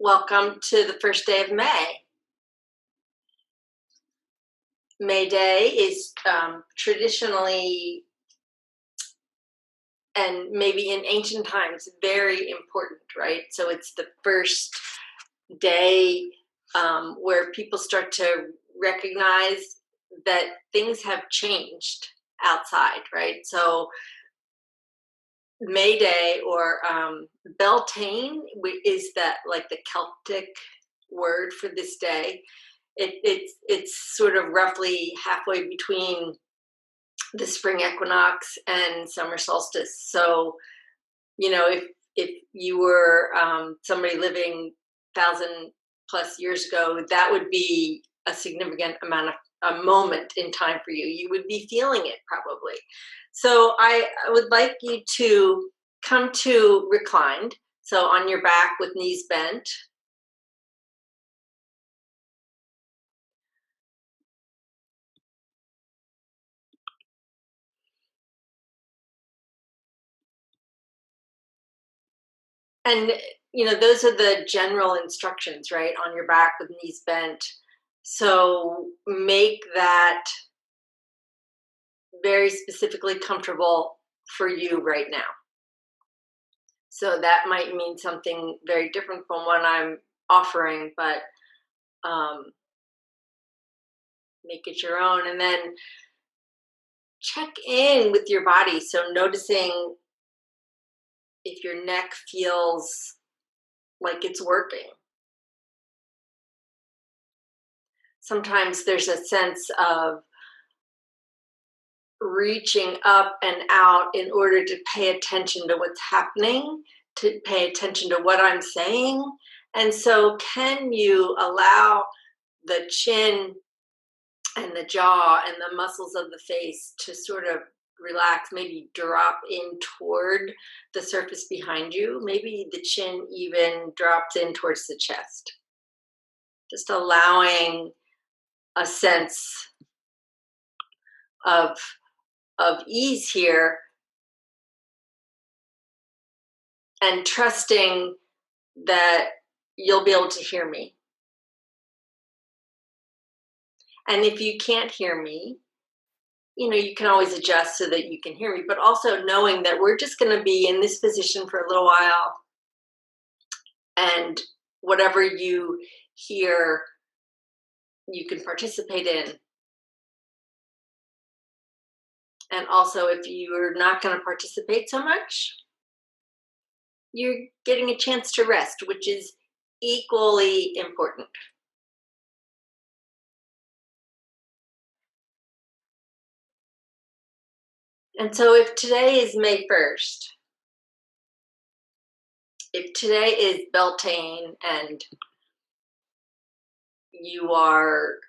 Welcome to the first day of May. May Day is traditionally, and maybe in ancient times, very important, right? So it's the first day where people start to recognize that things have changed outside, right? So May Day, or Beltane, is that like the Celtic word for this day. It's sort of roughly halfway between the spring equinox and summer solstice. So, if you were somebody living 1,000+ years ago, that would be a significant amount of a moment in time for you. You would be feeling it probably. So I would like you to come to reclined. So on your back with knees bent. And those are the general instructions, right? On your back with knees bent. So make that very specifically comfortable for you right now. So that might mean something very different from what I'm offering, but make it your own. And then check in with your body. So noticing if your neck feels like it's working. Sometimes there's a sense of reaching up and out in order to pay attention to what's happening, to pay attention to what I'm saying. And so can you allow the chin and the jaw and the muscles of the face to sort of relax, maybe drop in toward the surface behind you? Maybe the chin even drops in towards the chest. Just allowing a sense of ease here, and trusting that you'll be able to hear me. And if you can't hear me, you can always adjust so that you can hear me, but also knowing that we're just going to be in this position for a little while, and whatever you hear, you can participate in. And also, if you're not going to participate so much, you're getting a chance to rest, which is equally important. And so if today is May 1st, if today is Beltane and you are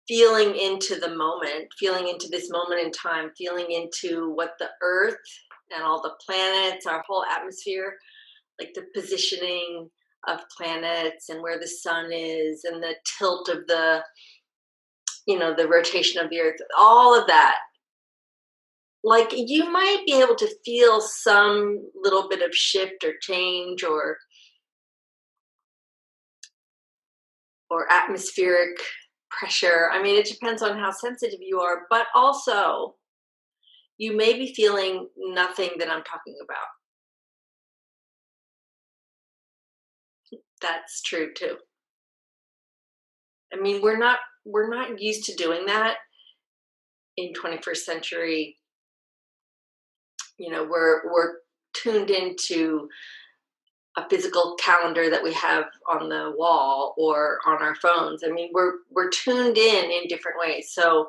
feeling into the moment, feeling into this moment in time, feeling into what the earth and all the planets, our whole atmosphere, like the positioning of planets and where the sun is and the tilt of the rotation of the earth, all of that, like you might be able to feel some little bit of shift or change or atmospheric pressure. I mean, it depends on how sensitive you are, but also you may be feeling nothing that I'm talking about. That's true too. I mean, we're not used to doing that in 21st century. We're tuned into a physical calendar that we have on the wall or on our phones. I mean, we're tuned in different ways. So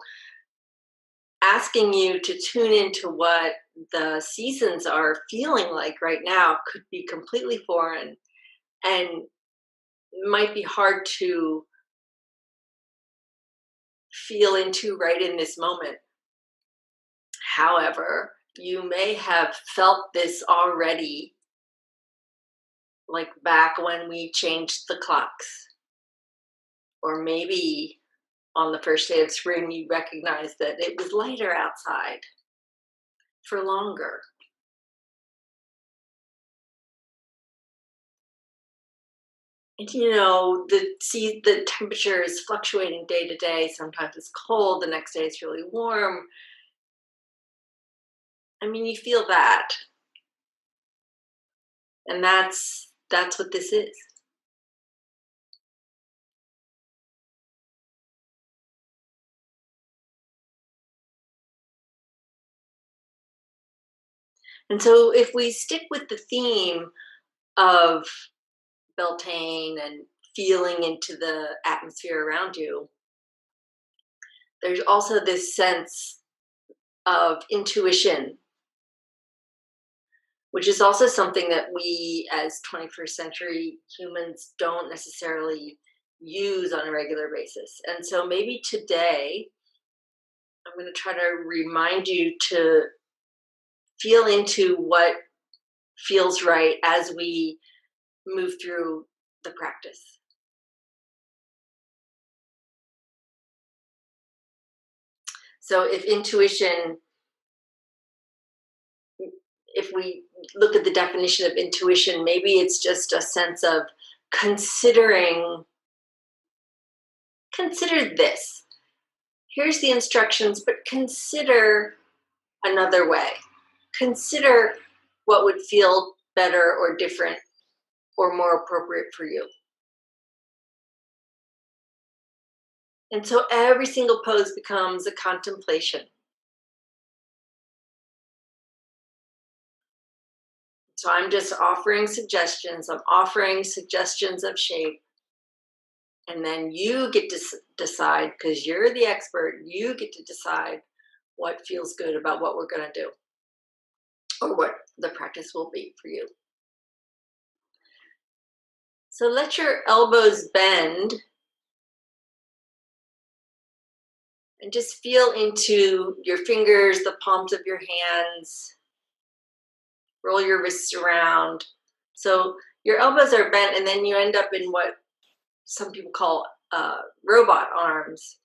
asking you to tune into what the seasons are feeling like right now could be completely foreign and might be hard to feel into right in this moment. However, you may have felt this already, like back when we changed the clocks. Or maybe on the first day of spring, you recognized that it was lighter outside for longer. And you know, the temperature is fluctuating day to day. Sometimes it's cold, the next day it's really warm. I mean, you feel that. And that's what this is. And so if we stick with the theme of Beltane and feeling into the atmosphere around you, there's also this sense of intuition, which is also something that we as 21st century humans don't necessarily use on a regular basis. And so maybe today, I'm going to try to remind you to feel into what feels right as we move through the practice. So if intuition, if we look at the definition of intuition, maybe it's just a sense of consider this. Here's the instructions, but consider another way. Consider what would feel better or different or more appropriate for you. And so every single pose becomes a contemplation. So I'm just offering suggestions. I'm offering suggestions of shape. And then you get to decide, because you're the expert, you get to decide what feels good about what we're going to do or what the practice will be for you. So let your elbows bend and just feel into your fingers, the palms of your hands. Roll your wrists around. So your elbows are bent, and then you end up in what some people call robot arms.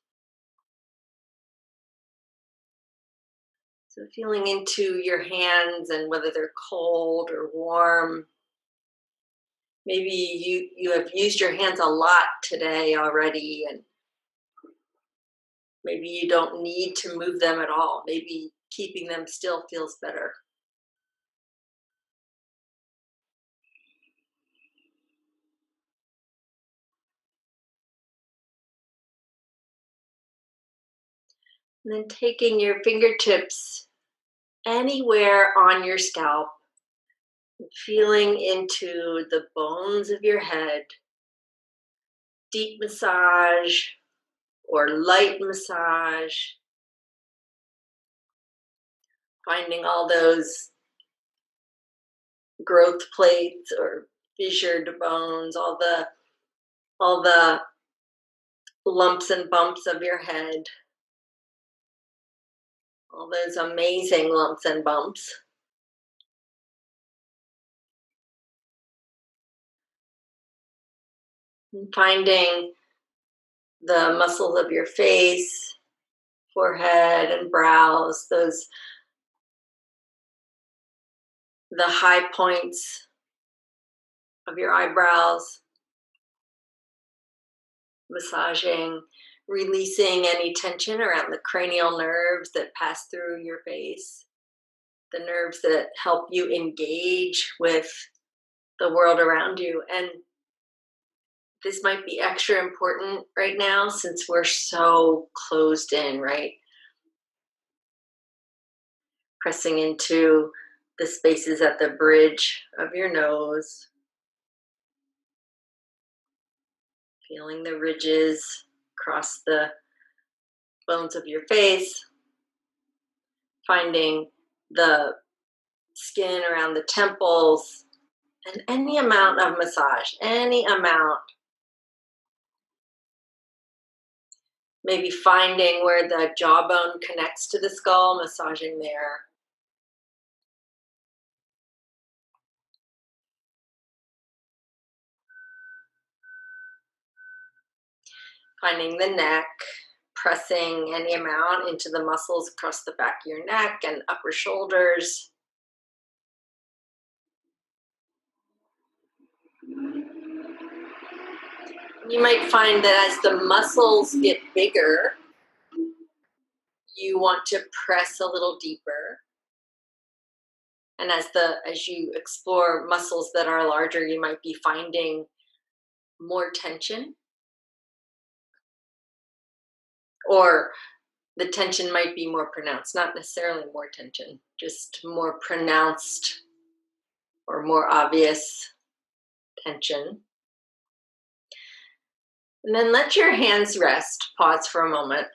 So feeling into your hands and whether they're cold or warm. Maybe you have used your hands a lot today already, and maybe you don't need to move them at all. Maybe keeping them still feels better. And then taking your fingertips anywhere on your scalp, feeling into the bones of your head, deep massage or light massage, finding all those growth plates or fissured bones, all the lumps and bumps of your head, all those amazing lumps and bumps. And finding the muscles of your face, forehead and brows, the high points of your eyebrows, massaging, releasing any tension around the cranial nerves that pass through your face, the nerves that help you engage with the world around you. And this might be extra important right now since we're so closed in, right? Pressing into the spaces at the bridge of your nose, feeling the ridges across the bones of your face, finding the skin around the temples, and any amount of massage, any amount. Maybe finding where the jawbone connects to the skull, massaging there. Finding the neck, pressing any amount into the muscles across the back of your neck and upper shoulders. You might find that as the muscles get bigger, you want to press a little deeper. And as you explore muscles that are larger, you might be finding more tension, or the tension might be more pronounced, not necessarily more tension, just more pronounced or more obvious tension. And then let your hands rest. Pause for a moment.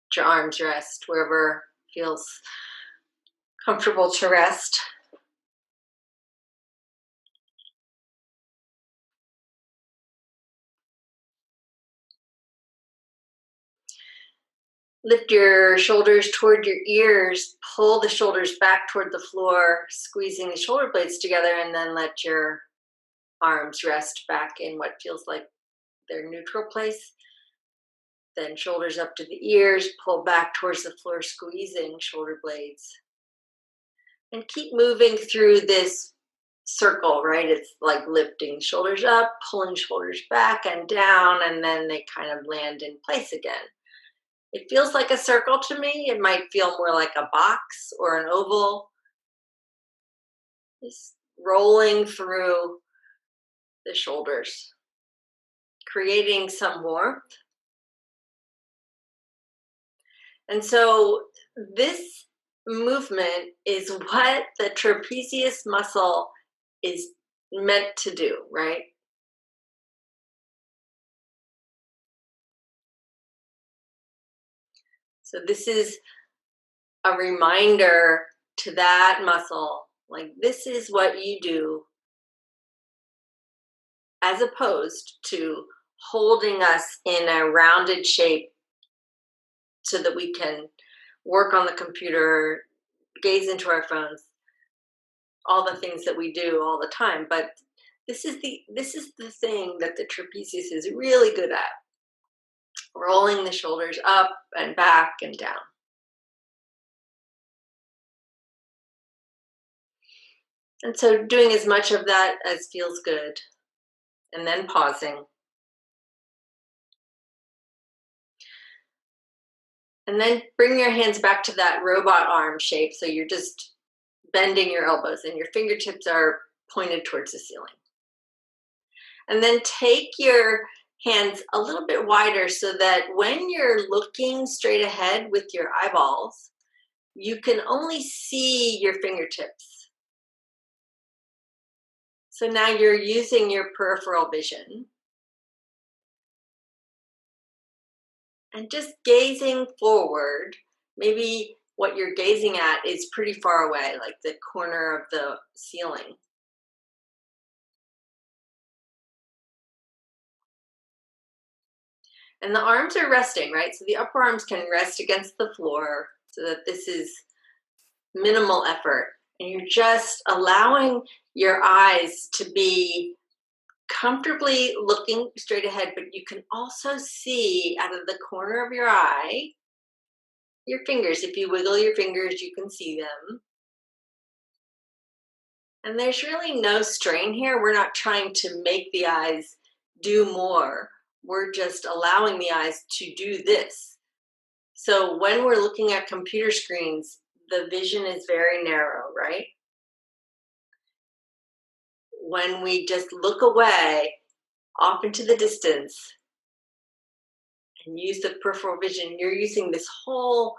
Let your arms rest wherever feels comfortable to rest. Lift your shoulders toward your ears, pull the shoulders back toward the floor, squeezing the shoulder blades together, and then let your arms rest back in what feels like their neutral place. Then shoulders up to the ears, pull back towards the floor, squeezing shoulder blades. And keep moving through this circle, right? It's like lifting shoulders up, pulling shoulders back and down, and then they kind of land in place again. It feels like a circle to me. It might feel more like a box or an oval. Just rolling through the shoulders, creating some warmth. And so this movement is what the trapezius muscle is meant to do, right? So this is a reminder to that muscle, like this is what you do, as opposed to holding us in a rounded shape so that we can work on the computer, gaze into our phones, all the things that we do all the time. But this is the thing that the trapezius is really good at. Rolling the shoulders up and back and down. And so doing as much of that as feels good, and then pausing. And then bring your hands back to that robot arm shape. So you're just bending your elbows and your fingertips are pointed towards the ceiling. And then take your hands a little bit wider so that when you're looking straight ahead with your eyeballs, you can only see your fingertips. So now you're using your peripheral vision. And just gazing forward, maybe what you're gazing at is pretty far away, like the corner of the ceiling. And the arms are resting, right? So the upper arms can rest against the floor so that this is minimal effort. And you're just allowing your eyes to be comfortably looking straight ahead, but you can also see out of the corner of your eye, your fingers. If you wiggle your fingers, you can see them. And there's really no strain here. We're not trying to make the eyes do more. We're just allowing the eyes to do this. So when we're looking at computer screens, the vision is very narrow, right? When we just look away, off into the distance, and use the peripheral vision, you're using this whole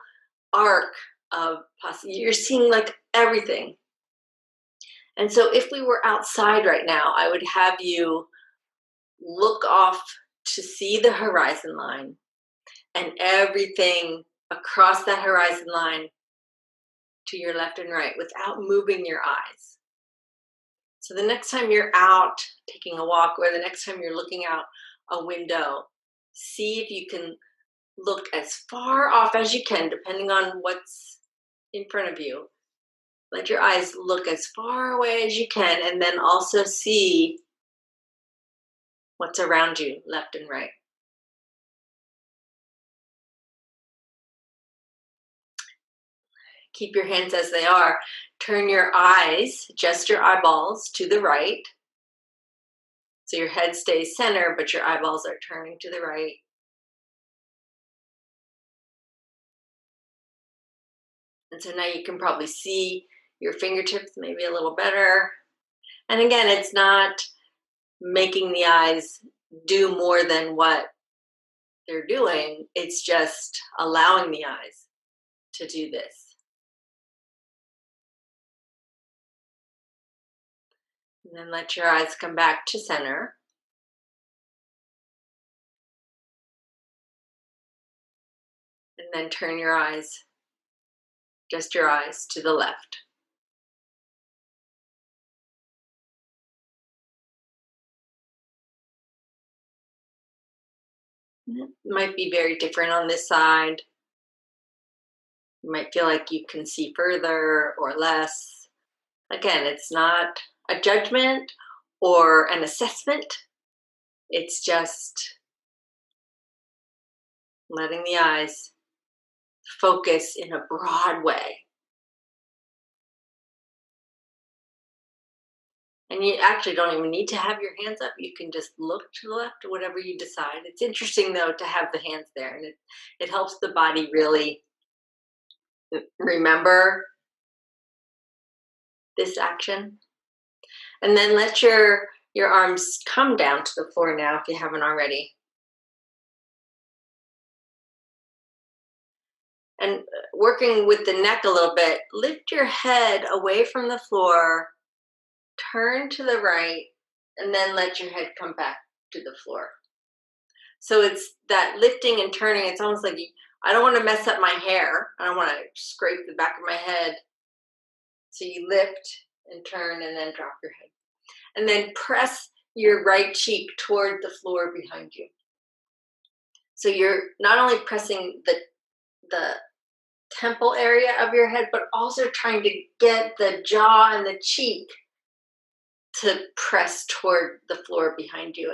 arc of possibility. You're seeing like everything. And so if we were outside right now, I would have you look off to see the horizon line and everything across that horizon line to your left and right without moving your eyes. So the next time you're out taking a walk, or the next time you're looking out a window, see if you can look as far off as you can, depending on what's in front of you. Let your eyes look as far away as you can, and then also see what's around you, left and right. Keep your hands as they are. turn your eyes, just your eyeballs, to the right. So your head stays center, but your eyeballs are turning to the right. And so now you can probably see your fingertips maybe a little better. And again, it's not making the eyes do more than what they're doing. It's just allowing the eyes to do this. And then let your eyes come back to center. And then turn your eyes, just your eyes, to the left. It might be very different on this side. You might feel like you can see further or less. Again, it's not a judgment or an assessment. It's just letting the eyes focus in a broad way. And you actually don't even need to have your hands up. You can just look to the left, whatever you decide. It's interesting, though, to have the hands there. And it helps the body really remember this action. And then let your arms come down to the floor now if you haven't already. And working with the neck a little bit, lift your head away from the floor, turn to the right, and then let your head come back to the floor. So it's that lifting and turning. It's almost like I don't want to mess up my hair. I don't want to scrape the back of my head. So you lift and turn and then drop your head. And then press your right cheek toward the floor behind you. So you're not only pressing the temple area of your head, but also trying to get the jaw and the cheek to press toward the floor behind you.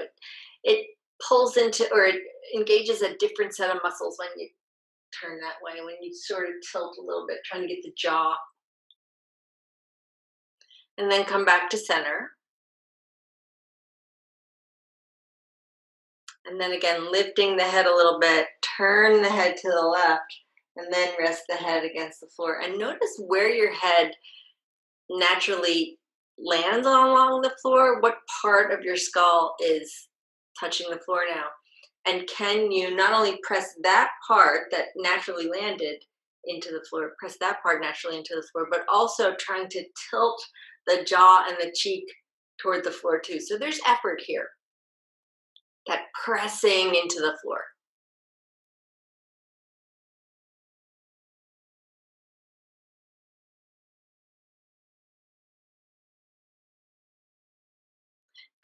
It pulls into, or it engages a different set of muscles when you turn that way, when you sort of tilt a little bit, trying to get the jaw. And then come back to center. And then again, lifting the head a little bit, turn the head to the left, and then rest the head against the floor. And notice where your head naturally lands along the floor, what part of your skull is touching the floor now. And can you not only press that part that naturally landed into the floor, press that part naturally into the floor, but also trying to tilt the jaw and the cheek toward the floor too. So there's effort here, that pressing into the floor.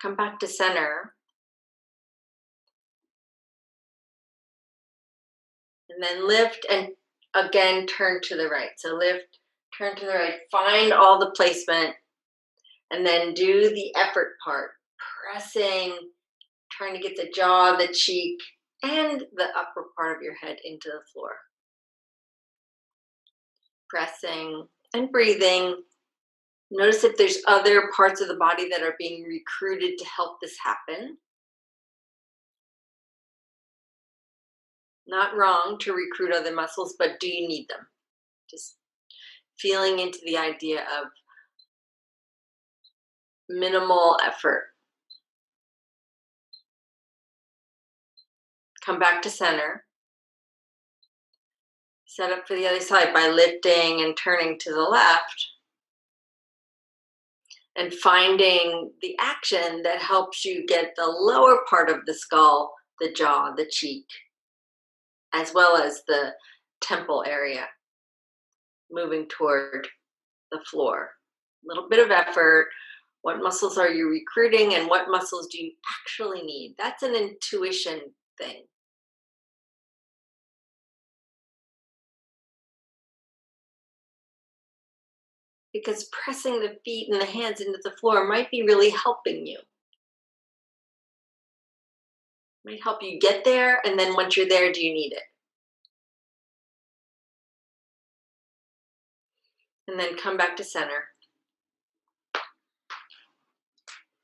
Come back to center. And then lift and again turn to the right. So lift, turn to the right, find all the placement, and then do the effort part. Pressing, trying to get the jaw, the cheek, and the upper part of your head into the floor. Pressing and breathing. Notice if there's other parts of the body that are being recruited to help this happen. Not wrong to recruit other muscles, but do you need them? Just feeling into the idea of minimal effort. Come back to center. Set up for the other side by lifting and turning to the left. And finding the action that helps you get the lower part of the skull, the jaw, the cheek, as well as the temple area, moving toward the floor. A little bit of effort. What muscles are you recruiting and what muscles do you actually need? That's an intuition thing. Because pressing the feet and the hands into the floor might be really helping you. Might help you get there, and then once you're there, do you need it? and then come back to center.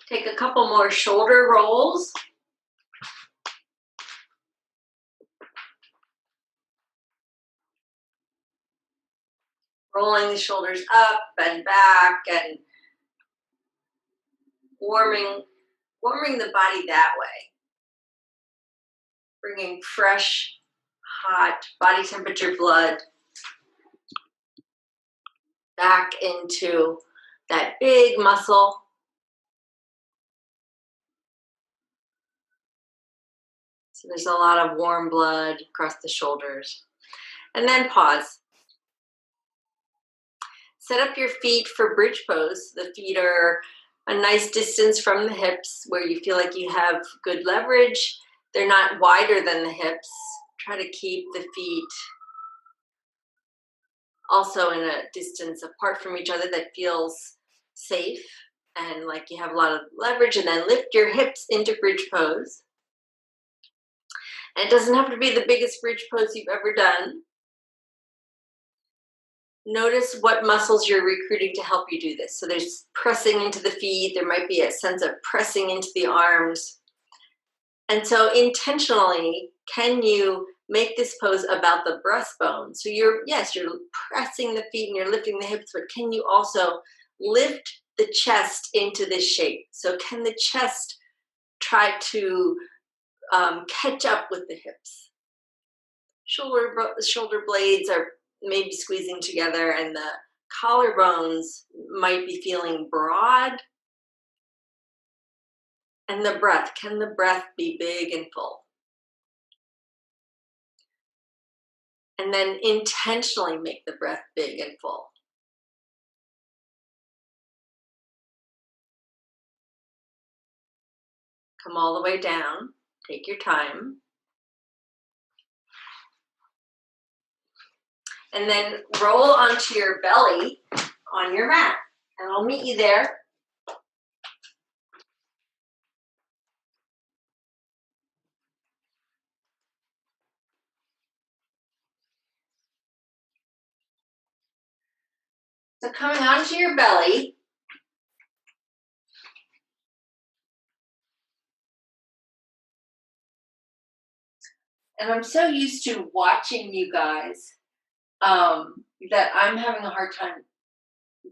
Take a couple more shoulder rolls. Rolling the shoulders up and back and warming the body that way. Bringing fresh, hot body temperature blood back into that big muscle. So there's a lot of warm blood across the shoulders. And then pause. Set up your feet for bridge pose. The feet are a nice distance from the hips where you feel like you have good leverage. They're not wider than the hips. Try to keep the feet also in a distance apart from each other that feels safe and like you have a lot of leverage, and then lift your hips into bridge pose. And it doesn't have to be the biggest bridge pose you've ever done. Notice what muscles you're recruiting to help you do this. So there's pressing into the feet. There might be a sense of pressing into the arms. And so intentionally, can you make this pose about the breastbone? So you're pressing the feet and you're lifting the hips, but can you also lift the chest into this shape? So can the chest try to catch up with the hips? Shoulder blades are maybe squeezing together and the collarbones might be feeling broad. And the breath, can the breath be big and full? And then intentionally make the breath big and full. Come all the way down, take your time. And then roll onto your belly on your mat. And I'll meet you there. So coming onto your belly, and I'm so used to watching you guys that I'm having a hard time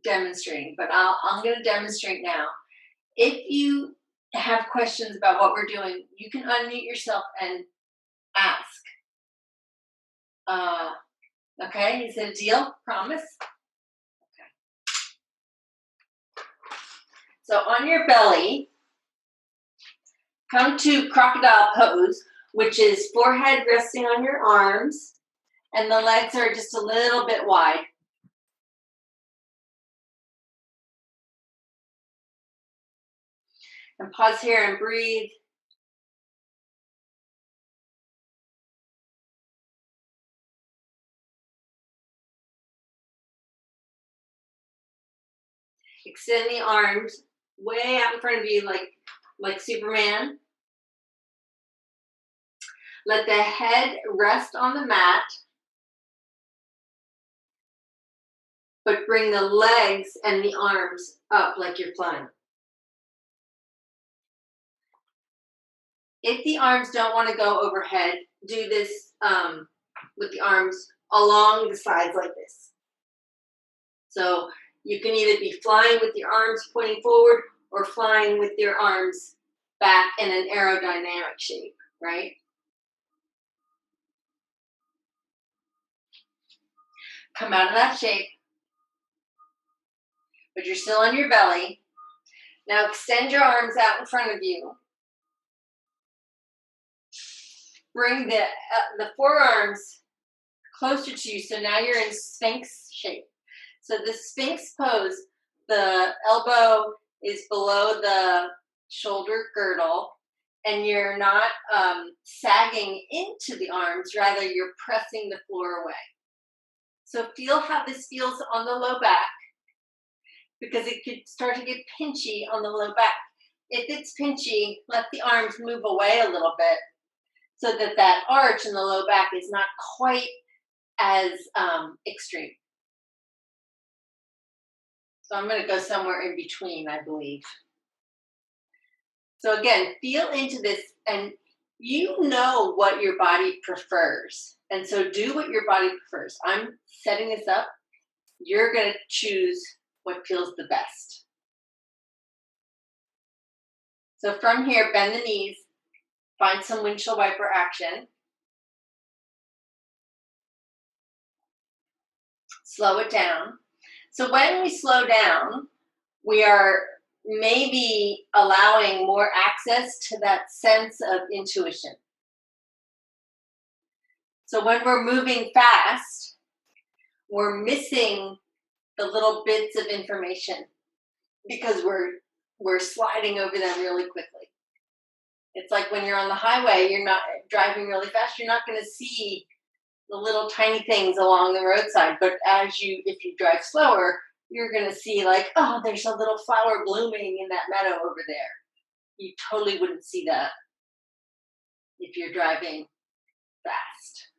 demonstrating, but I'm going to demonstrate now. If you have questions about what we're doing, you can unmute yourself and ask. Okay, is it a deal? Promise? Okay. So on your belly, come to crocodile pose, which is forehead resting on your arms, and the legs are just a little bit wide. And pause here and breathe. Extend the arms way out in front of you like Superman. Let the head rest on the mat, but bring the legs and the arms up like you're flying. If the arms don't want to go overhead, do this with the arms along the sides like this. So you can either be flying with your arms pointing forward or flying with your arms back in an aerodynamic shape, right? Come out of that shape, but you're still on your belly. Now extend your arms out in front of you. Bring the forearms closer to you, so now you're in Sphinx shape. So the Sphinx pose, the elbow is below the shoulder girdle, and you're not sagging into the arms, rather you're pressing the floor away. So feel how this feels on the low back, because it could start to get pinchy on the low back. If it's pinchy, let the arms move away a little bit so that that arch in the low back is not quite as extreme. So I'm going to go somewhere in between, I believe. So again, feel into this, and you know what your body prefers. And so do what your body prefers. I'm setting this up. You're going to choose what feels the best. So from here, bend the knees, find some windshield wiper action. Slow it down. So when we slow down, we are maybe allowing more access to that sense of intuition. So when we're moving fast, we're missing the little bits of information because we're sliding over them really quickly. It's like when you're on the highway, you're not driving really fast, you're not going to see the little tiny things along the roadside. But if you drive slower, you're going to see like, oh, there's a little flower blooming in that meadow over there. You totally wouldn't see that if you're driving fast.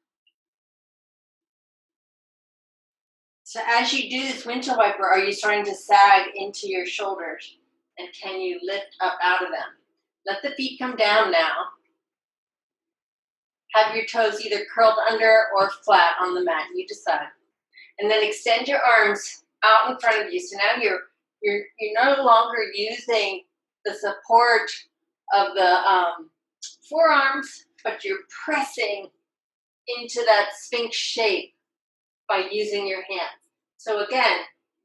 So as you do this windshield wiper, are you starting to sag into your shoulders? And can you lift up out of them? Let the feet come down now. Have your toes either curled under or flat on the mat. You decide. And then extend your arms out in front of you. So now you're no longer using the support of the forearms, but you're pressing into that Sphinx shape by using your hands. So again,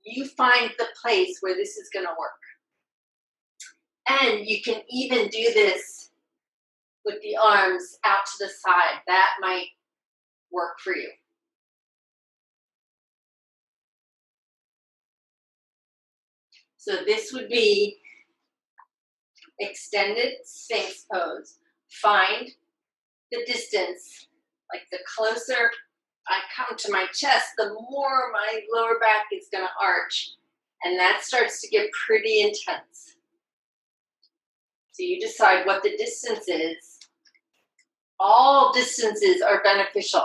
you find the place where this is going to work. And you can even do this with the arms out to the side. That might work for you. So this would be extended Sphinx pose. Find the distance. Like the closer I come to my chest, the more my lower back is going to arch. And that starts to get pretty intense. So you decide what the distance is. All distances are beneficial,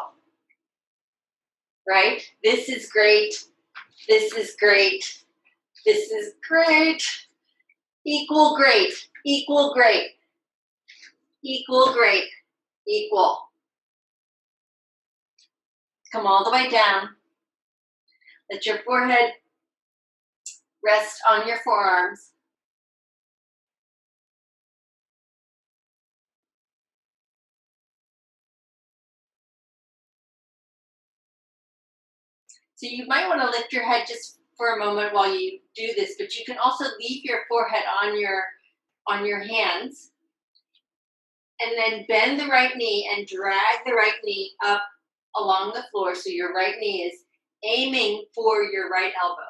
right? This is great. This is great. This is great. Equal great. Equal great. Equal great. Equal. Come all the way down. Let your forehead rest on your forearms. So you might want to lift your head just for a moment while you do this, but you can also leave your forehead on your hands, and then bend the right knee and drag the right knee up along the floor so your right knee is aiming for your right elbow.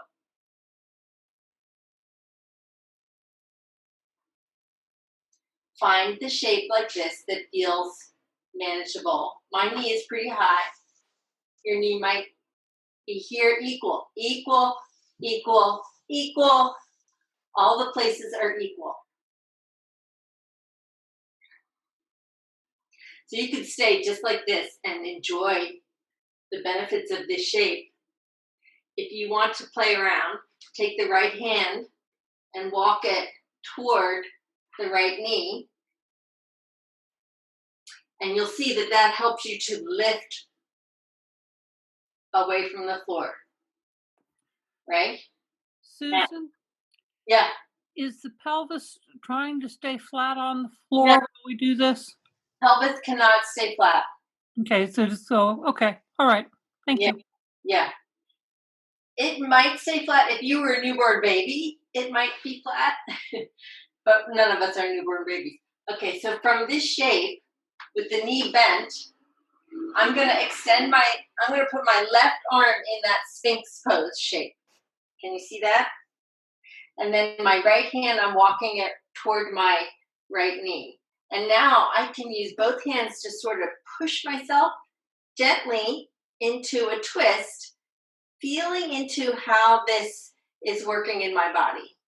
Find the shape like this that feels manageable. My knee is pretty high. Your knee might be here. Equal, equal, equal, equal. All the places are equal. So you could stay just like this and enjoy the benefits of this shape. If you want to play around, take the right hand and walk it toward the right knee. And you'll see that that helps you to lift away from the floor. Right? Susan? Yeah. Is the pelvis trying to stay flat on the floor while we do this? Pelvis cannot stay flat. Okay, okay. All right. Thank you. Yeah. It might stay flat. If you were a newborn baby, it might be flat. But none of us are newborn babies. Okay, so from this shape, with the knee bent, I'm going to put my left arm in that Sphinx pose shape. Can you see that? And then my right hand, I'm walking it toward my right knee. And now I can use both hands to sort of push myself gently into a twist, feeling into how this is working in my body.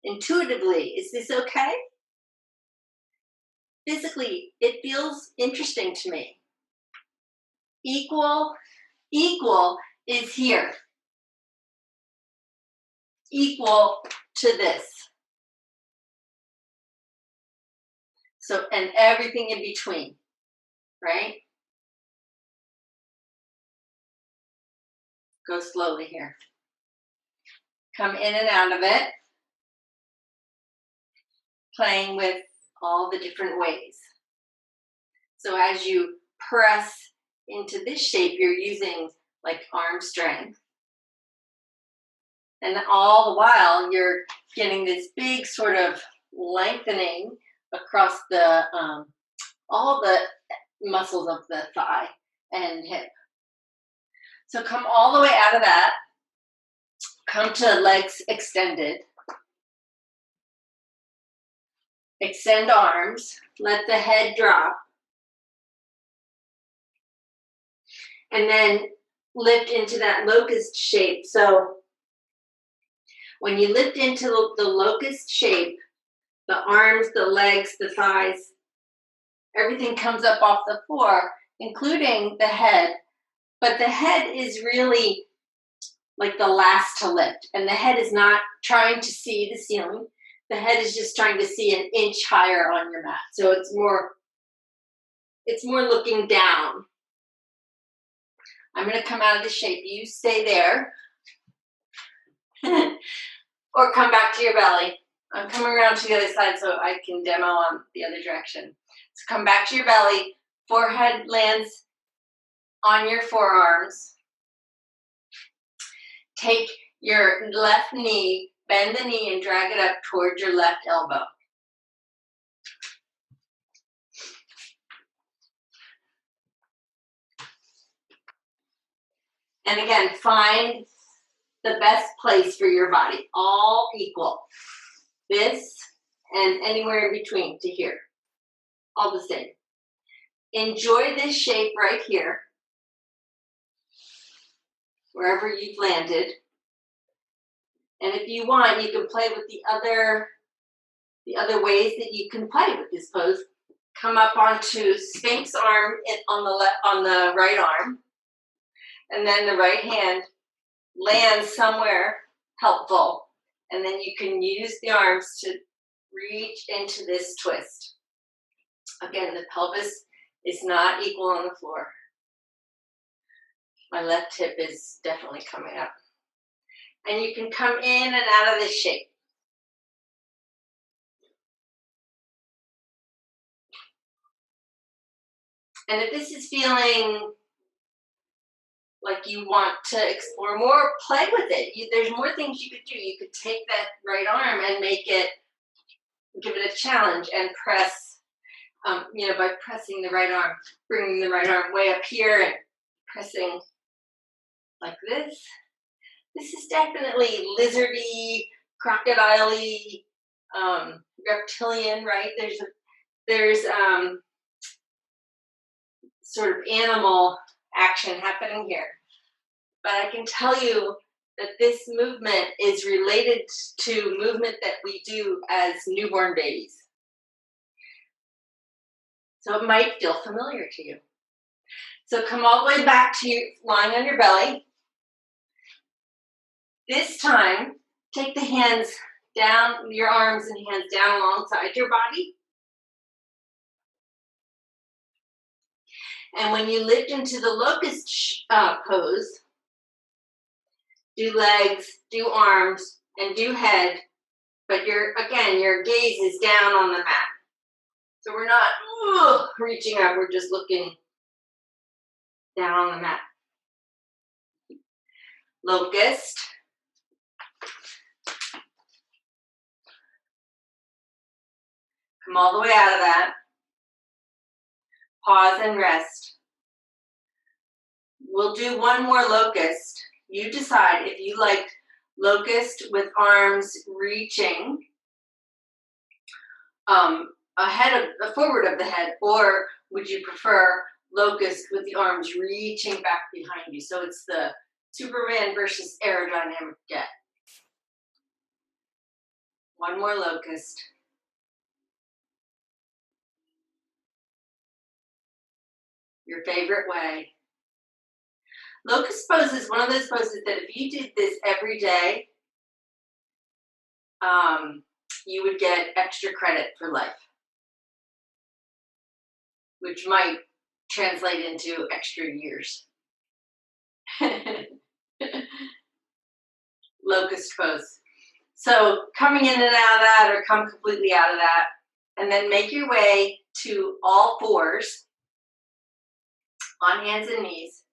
Intuitively, is this okay? Physically, it feels interesting to me. Equal is here. equal to this. So, and everything in between, right? Go slowly here. Come in and out of it, playing with all the different ways. So as you press into this shape, you're using like arm strength. And all the while, you're getting this big sort of lengthening across the all the muscles of the thigh and hip. So come all the way out of that. Come to legs extended. Extend arms. Let the head drop. And then lift into that locust shape. So when you lift into the locust shape, the arms, the legs, the thighs, everything comes up off the floor, including the head. But the head is really like the last to lift. And the head is not trying to see the ceiling. The head is just trying to see an inch higher on your mat. So it's more looking down. I'm going to come out of the shape. You stay there. Or come back to your belly. I'm coming around to the other side so I can demo on the other direction. So come back to your belly. Forehead lands on your forearms. Take your left knee, bend the knee and drag it up towards your left elbow. And again, find the best place for your body, all equal. This and anywhere in between to here, all the same. Enjoy this shape right here, wherever you've landed. And if you want, you can play with the other ways that you can play with this pose. Come up onto Sphinx arm on the right arm, and then the right hand lands somewhere helpful, and then you can use the arms to reach into this twist. Again, the pelvis is not equal on the floor. My left hip is definitely coming up. And you can come in and out of this shape. And if this is feeling like you want to explore more, play with it. There's more things you could do. You could take that right arm and give it a challenge and press, by pressing the right arm, bringing the right arm way up here and pressing like this. This is definitely lizardy, crocodile-y, reptilian, right? There's sort of animal action happening here. But I can tell you that this movement is related to movement that we do as newborn babies. So it might feel familiar to you. So come all the way back to you lying on your belly. This time, take the hands down, your arms and hands down alongside your body. And when you lift into the locust pose, do legs, do arms, and do head, but your gaze is down on the mat. So we're not reaching up, we're just looking down on the mat. Locust. Come all the way out of that. Pause and rest. We'll do one more locust. You decide if you like locust with arms reaching forward of the head, or would you prefer locust with the arms reaching back behind you? So it's the Superman versus aerodynamic jet. One more locust. Your favorite way. Locust pose is one of those poses that if you did this every day, you would get extra credit for life, which might translate into extra years. Locust pose. So coming in and out of that, or come completely out of that, and then make your way to all fours on hands and knees.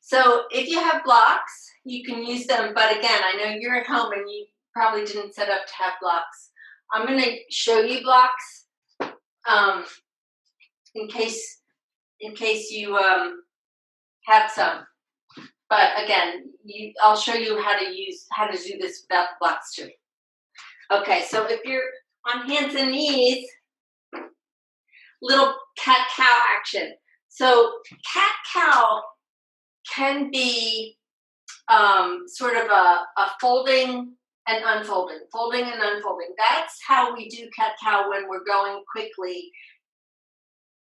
So if you have blocks, you can use them, but again, I know you're at home and you probably didn't set up to have blocks. I'm going to show you blocks in case you have some. But again, I'll show you how to do this without the blocks too. Okay, so if you're on hands and knees, little cat-cow action. So cat-cow can be sort of a folding and unfolding, folding and unfolding. That's how we do cat-cow when we're going quickly.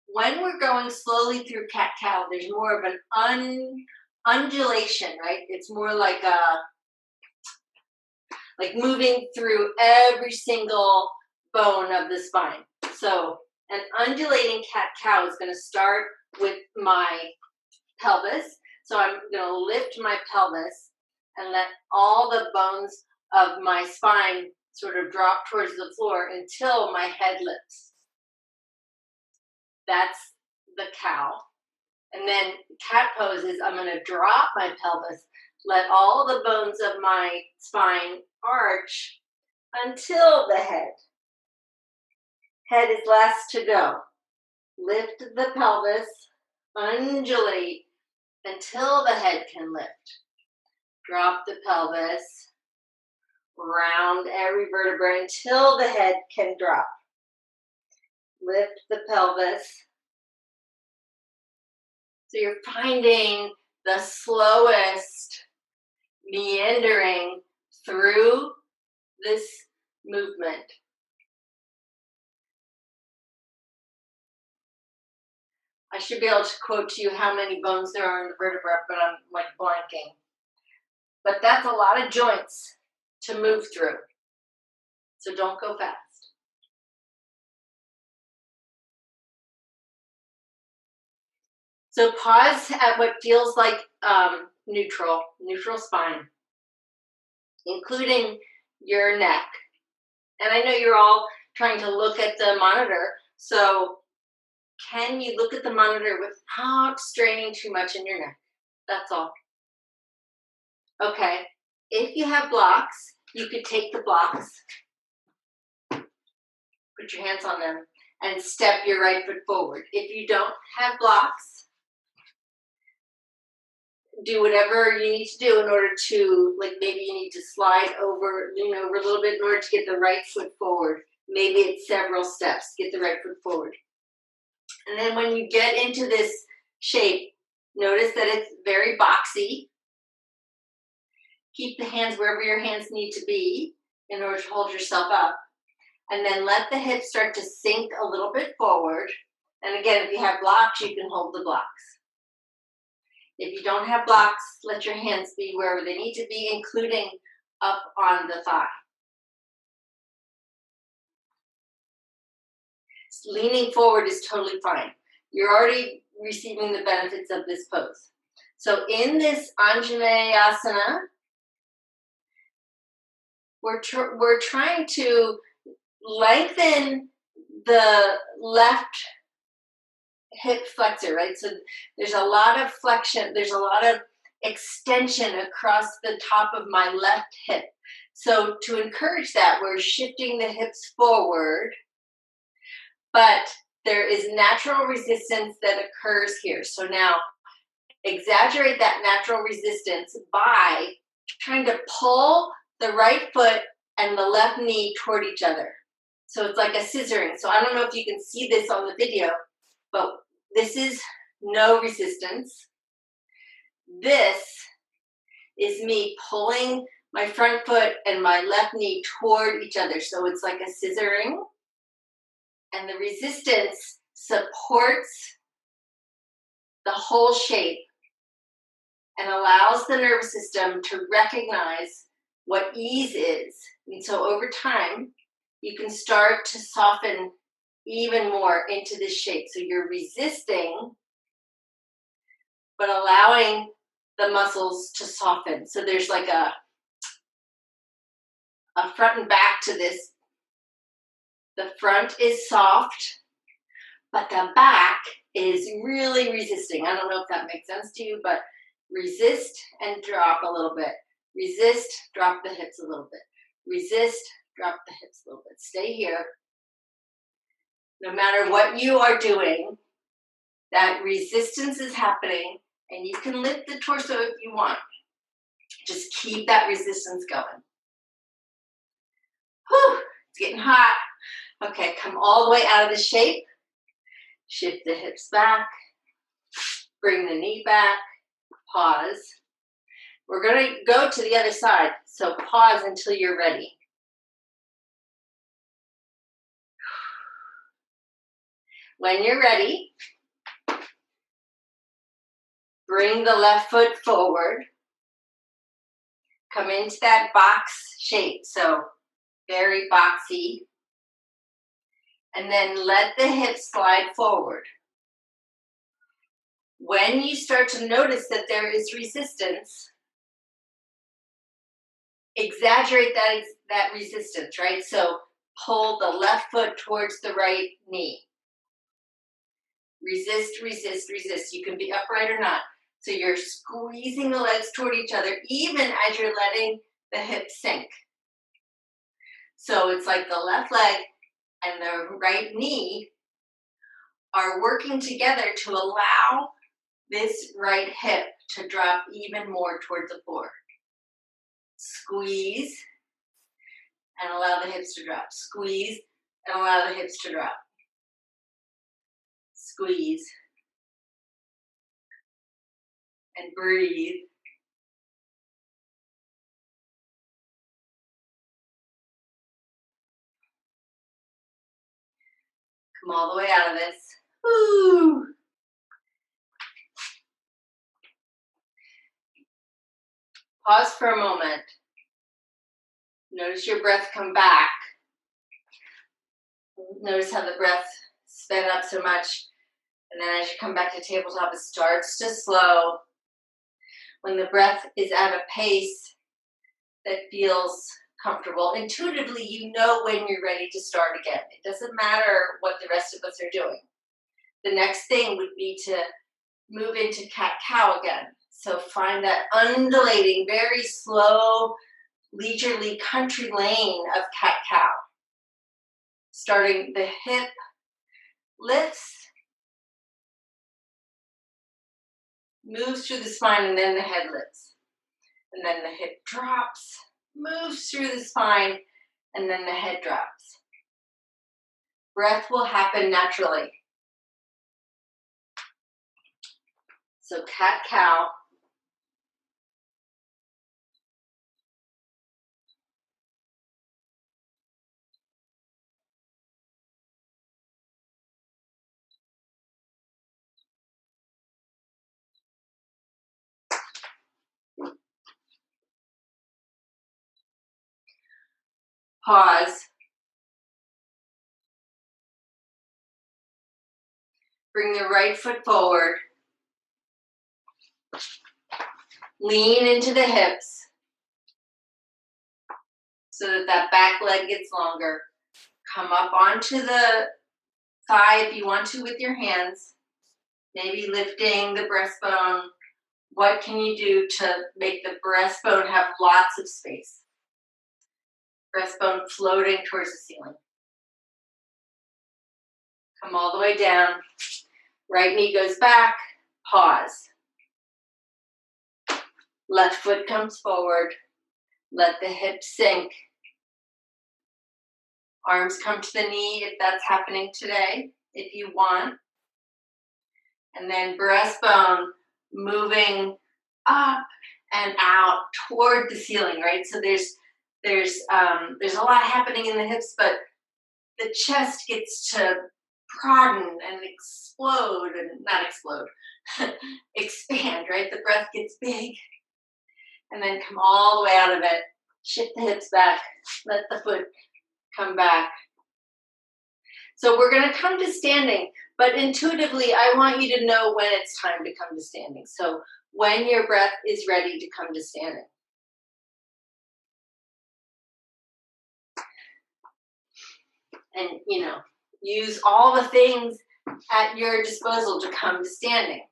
When we're going slowly through cat-cow, there's more of an undulation, right? It's more like moving through every single bone of the spine. So an undulating cat-cow is going to start with my pelvis. So I'm going to lift my pelvis and let all the bones of my spine sort of drop towards the floor until my head lifts. That's the cow. And then cat pose is I'm going to drop my pelvis, let all the bones of my spine arch until the head. Head is last to go. Lift the pelvis, undulate until the head can lift. Drop the pelvis, round every vertebra until the head can drop. Lift the pelvis. So you're finding the slowest meandering through this movement. I should be able to quote to you how many bones there are in the vertebra, but I'm like blanking. But that's a lot of joints to move through. So don't go fast. So pause at what feels like neutral spine, including your neck. And I know you're all trying to look at the monitor, so can you look at the monitor without straining too much in your neck? That's all. Okay, if you have blocks, you could take the blocks, put your hands on them, and step your right foot forward. If you don't have blocks, do whatever you need to do in order to, like maybe you need to slide over, lean over a little bit in order to get the right foot forward. Maybe it's several steps, get the right foot forward. And then when you get into this shape, notice that it's very boxy. Keep the hands wherever your hands need to be in order to hold yourself up. And then let the hips start to sink a little bit forward. And again, if you have blocks, you can hold the blocks. If you don't have blocks, let your hands be wherever they need to be, including up on the thigh. Leaning forward is totally fine. You're already receiving the benefits of this pose. So in this ANJANAY-ASANA, we're trying to lengthen the left hip flexor, right? So there's a lot of flexion, there's a lot of extension across the top of my left hip. So to encourage that, we're shifting the hips forward, but there is natural resistance that occurs here. So now exaggerate that natural resistance by trying to pull the right foot and the left knee toward each other. So it's like a scissoring. So I don't know if you can see this on the video, but this is no resistance. This is me pulling my front foot and my left knee toward each other. So it's like a scissoring. And the resistance supports the whole shape and allows the nervous system to recognize what ease is. And so over time, you can start to soften even more into this shape. So you're resisting, but allowing the muscles to soften. So there's like a front and back to this. The front is soft, but the back is really resisting. I don't know if that makes sense to you, but resist and drop a little bit. Resist, drop the hips a little bit. Resist, drop the hips a little bit. Stay here. No matter what you are doing, that resistance is happening, and you can lift the torso if you want. Just keep that resistance going. Whew, it's getting hot. Okay, come all the way out of the shape. Shift the hips back. Bring the knee back. Pause. We're going to go to the other side, so pause until you're ready. When you're ready, bring the left foot forward. Come into that box shape, so very boxy. And then let the hips slide forward. When you start to notice that there is resistance, exaggerate that resistance, right? So pull the left foot towards the right knee. Resist, resist, resist. You can be upright or not. So you're squeezing the legs toward each other, even as you're letting the hips sink. So it's like the left leg and the right knee are working together to allow this right hip to drop even more towards the floor. Squeeze and allow the hips to drop. Squeeze and allow the hips to drop. Squeeze and breathe. Come all the way out of this. Woo. Pause for a moment. Notice your breath come back. Notice how the breath sped up so much. And then as you come back to tabletop, it starts to slow. When the breath is at a pace that feels comfortable, intuitively you know when you're ready to start again. It doesn't matter what the rest of us are doing. The next thing would be to move into cat-cow again. So find that undulating, very slow, leisurely country lane of cat-cow. Starting the hip lifts, moves through the spine, and then the head lifts. And then the hip drops, moves through the spine, and then the head drops. Breath will happen naturally. So cat-cow. Pause. Bring the right foot forward. Lean into the hips so that that back leg gets longer. Come up onto the thigh if you want to with your hands. Maybe lifting the breastbone. What can you do to make the breastbone have lots of space? Breastbone floating towards the ceiling. Come all the way down. Right knee goes back. Pause. Left foot comes forward. Let the hips sink. Arms come to the knee if that's happening today, if you want. And then breastbone moving up and out toward the ceiling, right? So there's a lot happening in the hips, but the chest gets to broaden and explode, and not explode, expand, right? The breath gets big, and then come all the way out of it. Shift the hips back, let the foot come back. So we're going to come to standing, but intuitively, I want you to know when it's time to come to standing. So when your breath is ready to come to standing. And, use all the things at your disposal to come to standing.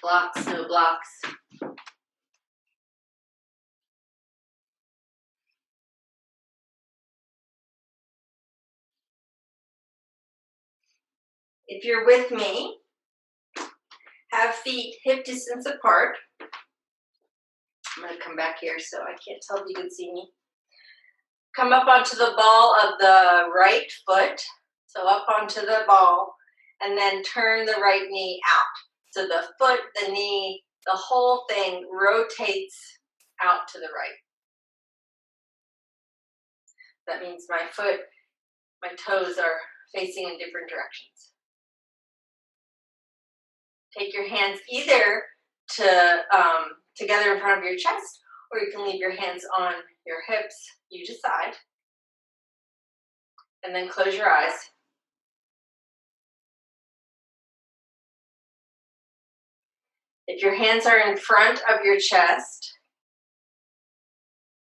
Blocks, no blocks. If you're with me, have feet hip distance apart. I'm going to come back here so I can't tell if you can see me. Come up onto the ball of the right foot. So up onto the ball, and then turn the right knee out. So the foot, the knee, the whole thing rotates out to the right. That means my foot, my toes are facing in different directions. Take your hands either together in front of your chest, or you can leave your hands on your hips, you decide. And then close your eyes. If your hands are in front of your chest,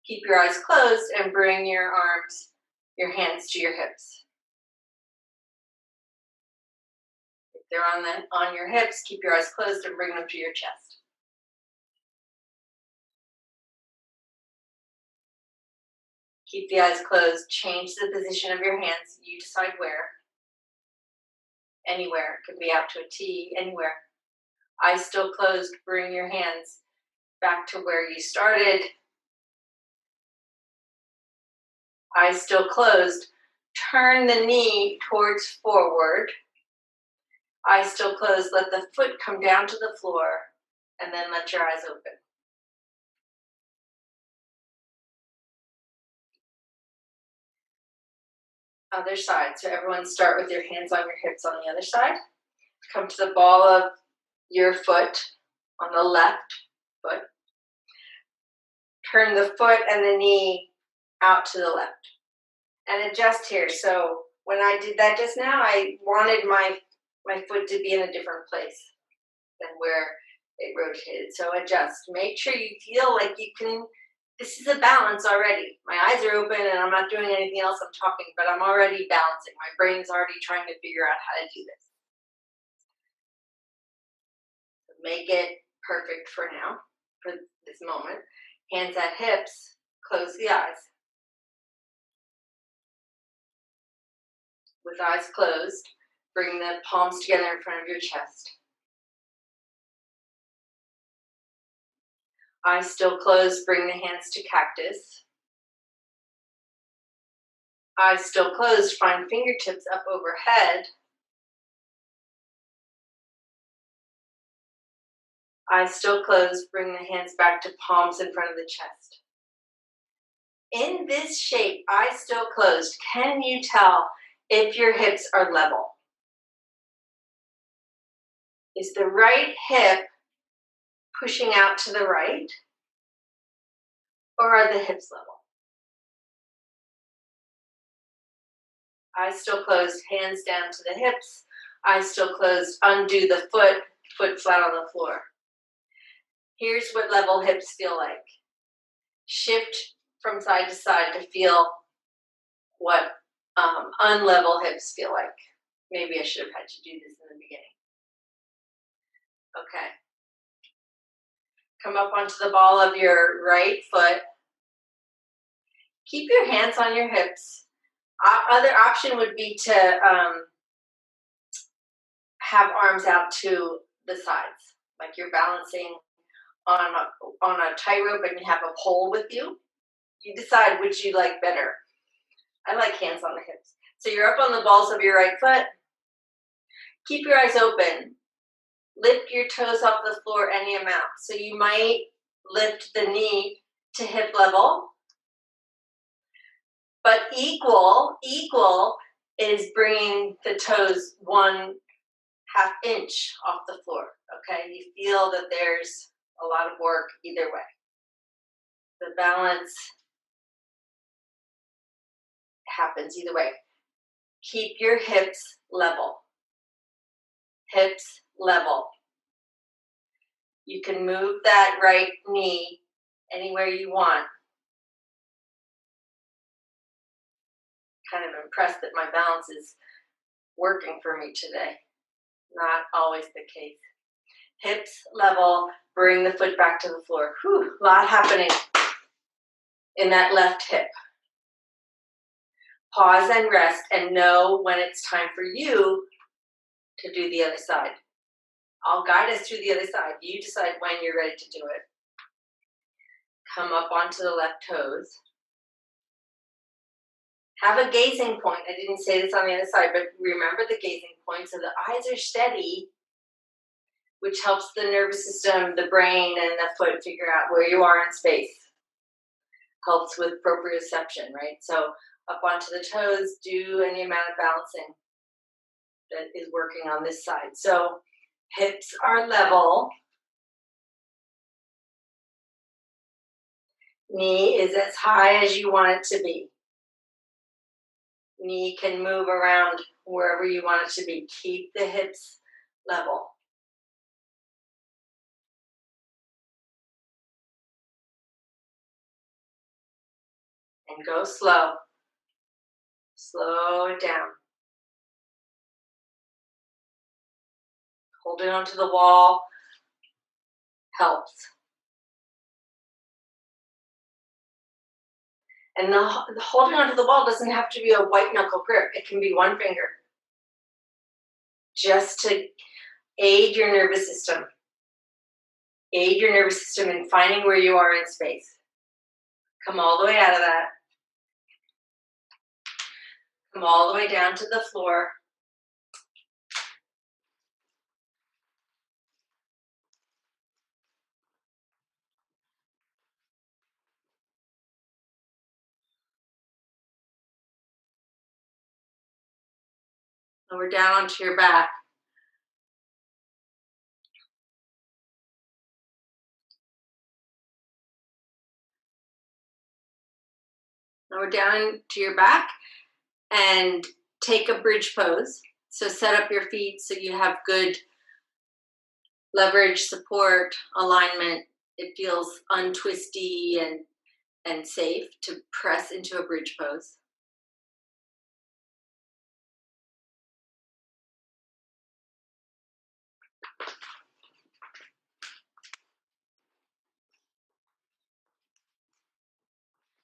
keep your eyes closed and bring your your hands to your hips. If they're on your hips, keep your eyes closed and bring them to your chest. Keep the eyes closed. Change the position of your hands. You decide where. Anywhere. It could be out to a T, anywhere. Eyes still closed. Bring your hands back to where you started. Eyes still closed. Turn the knee towards forward. Eyes still closed. Let the foot come down to the floor, and then let your eyes open. Other side. So everyone start with your hands on your hips on the other side. Come to the ball of your foot on the left foot. Turn the foot and the knee out to the left. And adjust here. So when I did that just now, I wanted my foot to be in a different place than where it rotated. So adjust. Make sure you feel like you can. This is a balance already. My eyes are open and I'm not doing anything else. I'm talking, but I'm already balancing. My brain's already trying to figure out how to do this. So make it perfect for now, for this moment. Hands at hips. Close the eyes. With eyes closed, bring the palms together in front of your chest. Eyes still closed, bring the hands to cactus. Eyes still closed, find fingertips up overhead. Eyes still closed, bring the hands back to palms in front of the chest. In this shape, eyes still closed, can you tell if your hips are level? Is the right hip pushing out to the right? Or are the hips level? Eyes still closed, hands down to the hips. Eyes still closed, undo the foot, foot flat on the floor. Here's what level hips feel like. Shift from side to side to feel what unlevel hips feel like. Maybe I should have had you do this in the beginning. Okay. Come up onto the ball of your right foot. Keep your hands on your hips. Other option would be to have arms out to the sides, like you're balancing on a tightrope and you have a pole with you. You decide which you like better. I like hands on the hips. So you're up on the balls of your right foot. Keep your eyes open. Lift your toes off the floor any amount. So you might lift the knee to hip level. But equal is bringing the toes 1/2 inch off the floor, okay? You feel that there's a lot of work either way. The balance happens either way. Keep your hips level. Hips level. You can move that right knee anywhere you want. Kind of impressed that my balance is working for me today. Not always the case. Hips level, bring the foot back to the floor. Whew, a lot happening in that left hip. Pause and rest and know when it's time for you to do the other side. I'll guide us through the other side. You decide when you're ready to do it. Come up onto the left toes. Have a gazing point. I didn't say this on the other side, but remember the gazing point so the eyes are steady, which helps the nervous system, the brain, and the foot figure out where you are in space. Helps with proprioception, right? So up onto the toes, do any amount of balancing that is working on this side. So hips are level. Knee is as high as you want it to be. Knee can move around wherever you want it to be. Keep the hips level. And go slow. Slow it down. Holding onto the wall helps. And the holding onto the wall doesn't have to be a white knuckle grip. It can be one finger. Just to aid your nervous system. Aid your nervous system in finding where you are in space. Come all the way out of that. Come all the way down to the floor. And we're down onto your back. Now we're down to your back and take a bridge pose. So set up your feet so you have good leverage, support, alignment. It feels untwisty and safe to press into a bridge pose.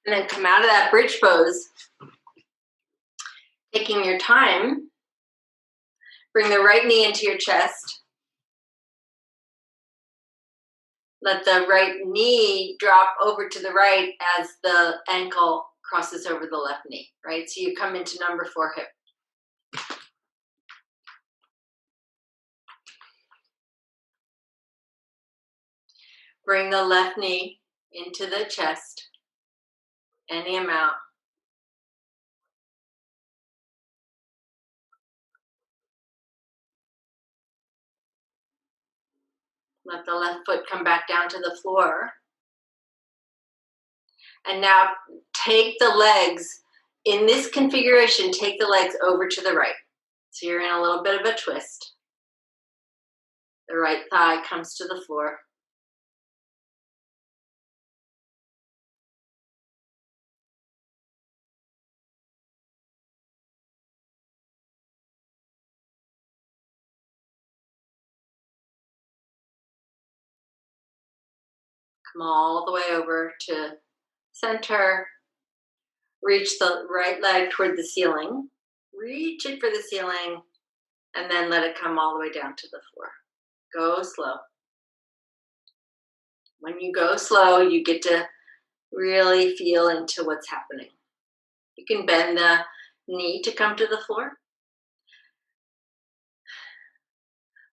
And then come out of that bridge pose, taking your time. Bring the right knee into your chest. Let the right knee drop over to the right as the ankle crosses over the left knee, right? So you come into number 4 hip. Bring the left knee into the chest, any amount. Let the left foot come back down to the floor. And now take the legs, in this configuration, take the legs over to the right. So you're in a little bit of a twist. The right thigh comes to the floor. Come all the way over to center. Reach the right leg toward the ceiling. Reach it for the ceiling, and then let it come all the way down to the floor. Go slow. When you go slow, you get to really feel into what's happening. You can bend the knee to come to the floor.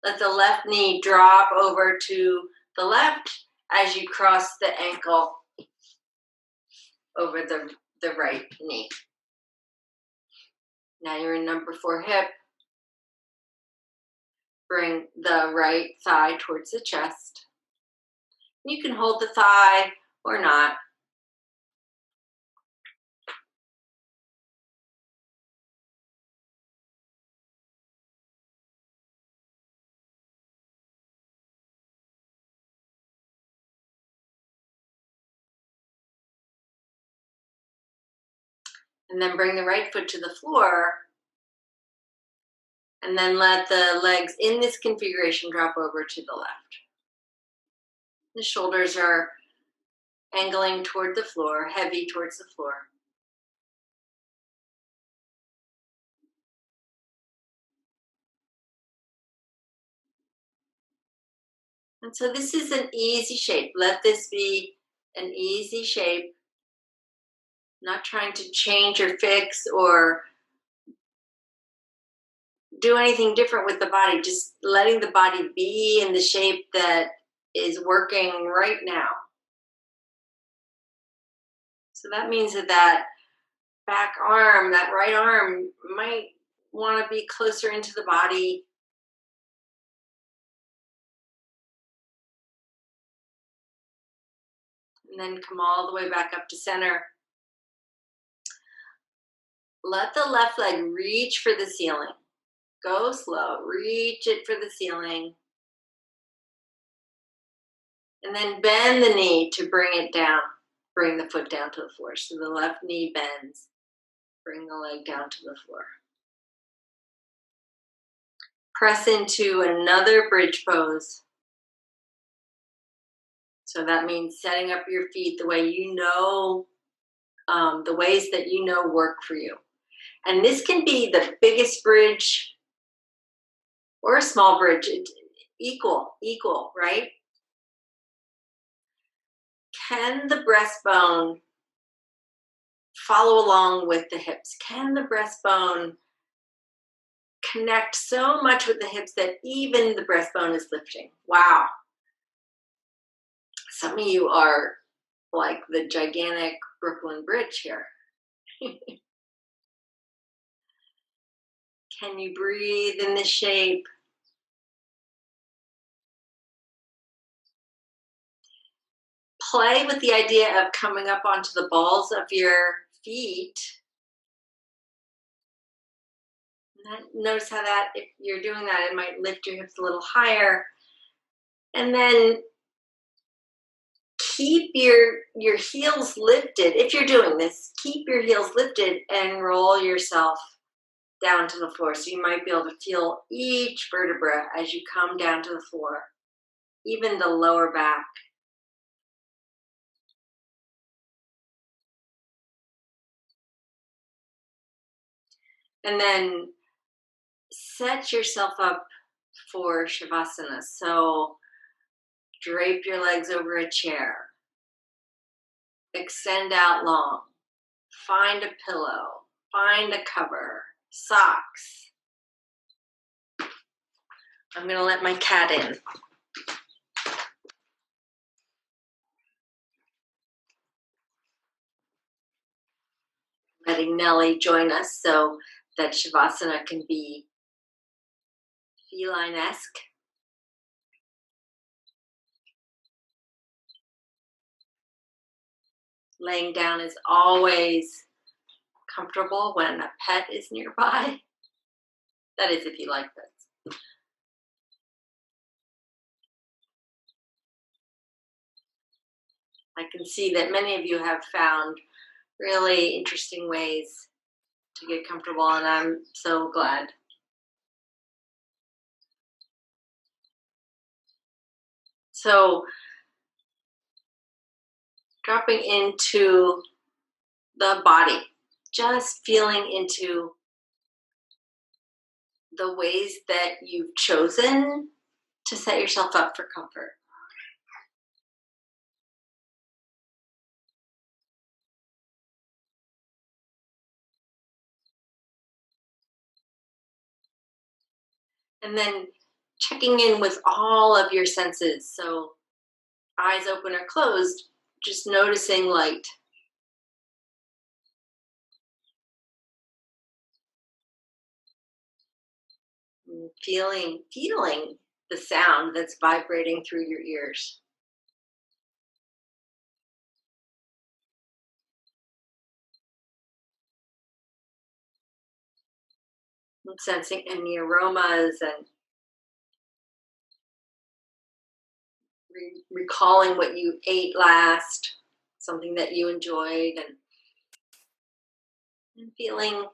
Let the left knee drop over to the left as you cross the ankle over the right knee. Now you're in number 4 hip. Bring the right thigh towards the chest. You can hold the thigh or not. And then bring the right foot to the floor. And then let the legs in this configuration drop over to the left. The shoulders are angling toward the floor, heavy towards the floor. And so this is an easy shape. Let this be an easy shape. Not trying to change or fix or do anything different with the body. Just letting the body be in the shape that is working right now. So that means that back arm, that right arm, might want to be closer into the body. And then come all the way back up to center. Let the left leg reach for the ceiling. Go slow, reach it for the ceiling. And then bend the knee to bring it down. Bring the foot down to the floor. So the left knee bends. Bring the leg down to the floor. Press into another bridge pose. So that means setting up your feet the way you know, the ways that you know work for you. And this can be the biggest bridge or a small bridge. It's equal, right? Can the breastbone follow along with the hips? Can the breastbone connect so much with the hips that even the breastbone is lifting? Wow. Some of you are like the gigantic Brooklyn Bridge here. Can you breathe in the shape? Play with the idea of coming up onto the balls of your feet. Notice how that, if you're doing that, it might lift your hips a little higher. And then keep your heels lifted. If you're doing this, keep your heels lifted and roll yourself down to the floor. So you might be able to feel each vertebra as you come down to the floor, even the lower back. And then set yourself up for Shavasana. So drape your legs over a chair. Extend out long. Find a pillow. Find a cover. Socks. I'm going to let my cat in. Letting Nellie join us so that Shavasana can be feline-esque. Laying down is always comfortable when a pet is nearby. That is if you like this. I can see that many of you have found really interesting ways to get comfortable, and I'm so glad. So, dropping into the body, just feeling into the ways that you've chosen to set yourself up for comfort. And then checking in with all of your senses. So eyes open or closed, just noticing light. And feeling the sound that's vibrating through your ears. And sensing any aromas and recalling what you ate last, something that you enjoyed, and feeling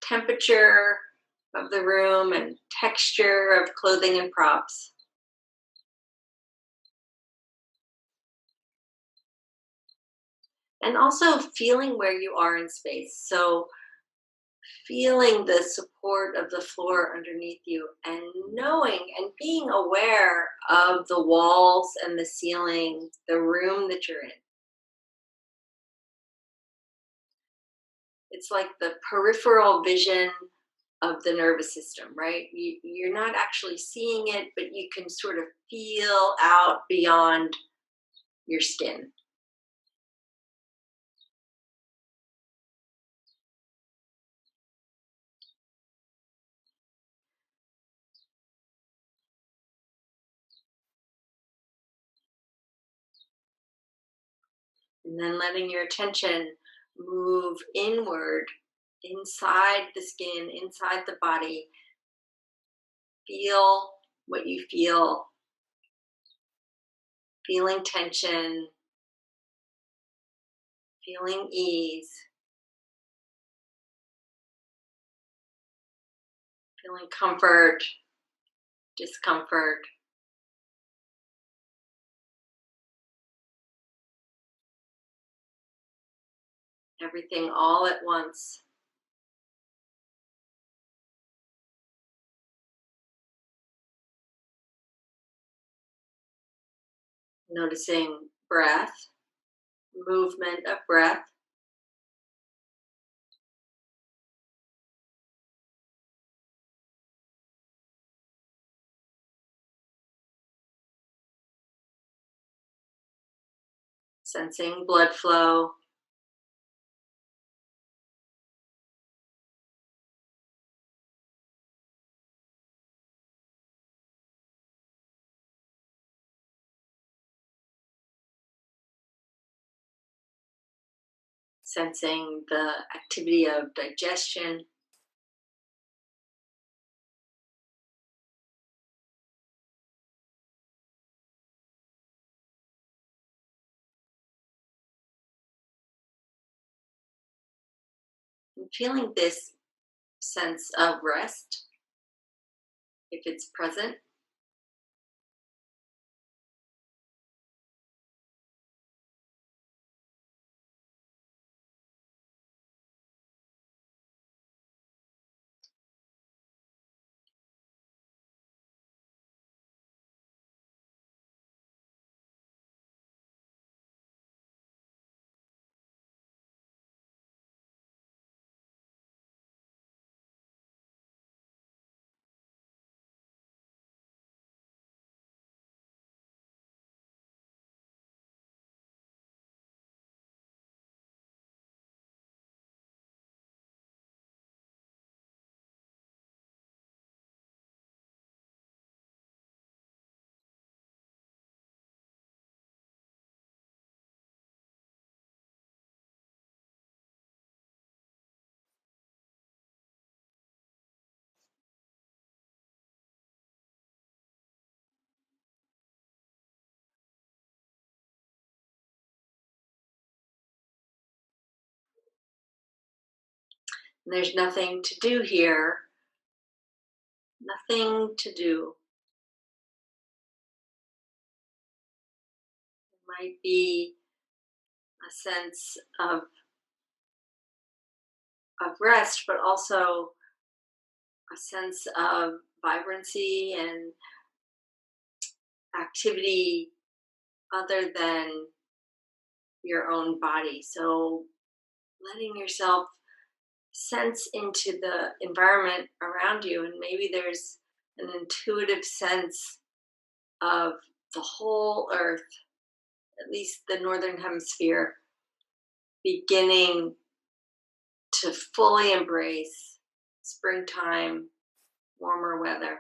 temperature of the room and texture of clothing and props. And also feeling where you are in space. So feeling the support of the floor underneath you and knowing and being aware of the walls and the ceiling, the room that you're in. It's like the peripheral vision of the nervous system, right? You're not actually seeing it, but you can sort of feel out beyond your skin. And then letting your attention move inward, inside the skin, inside the body. Feel what you feel, feeling tension, feeling ease, feeling comfort, discomfort. Everything all at once. Noticing breath, movement of breath. Sensing blood flow. Sensing the activity of digestion. And feeling this sense of rest, if it's present. And there's nothing to do here. Nothing to do. It might be a sense of rest, but also a sense of vibrancy and activity other than your own body. So letting yourself sense into the environment around you, and maybe there's an intuitive sense of the whole earth, at least the northern hemisphere, beginning to fully embrace springtime, warmer weather.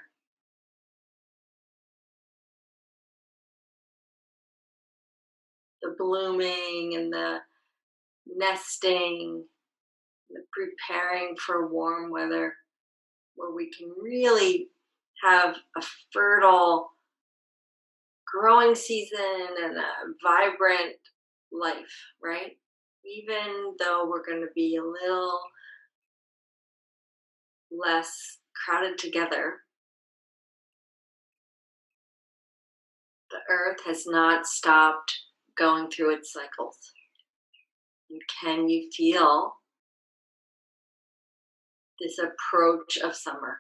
The blooming and the nesting, the preparing for warm weather where we can really have a fertile growing season and a vibrant life, right? Even though we're going to be a little less crowded together, the earth has not stopped going through its cycles. And can you feel this approach of summer?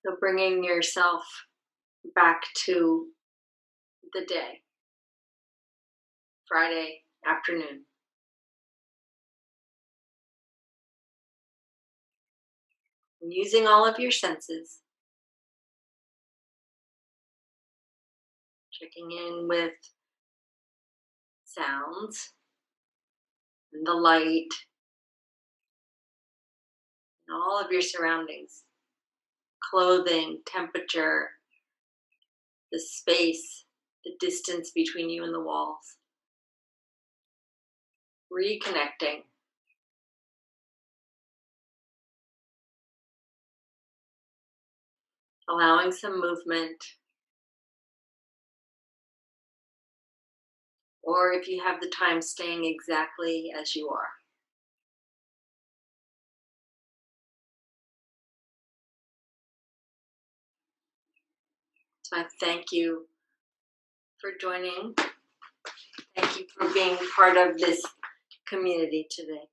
So bringing yourself back to the day, Friday afternoon. And using all of your senses, checking in with sounds and the light and all of your surroundings, clothing, temperature, the space, the distance between you and the walls. Reconnecting. Allowing some movement. Or if you have the time, staying exactly as you are. So I thank you for joining. Thank you for being part of this community today.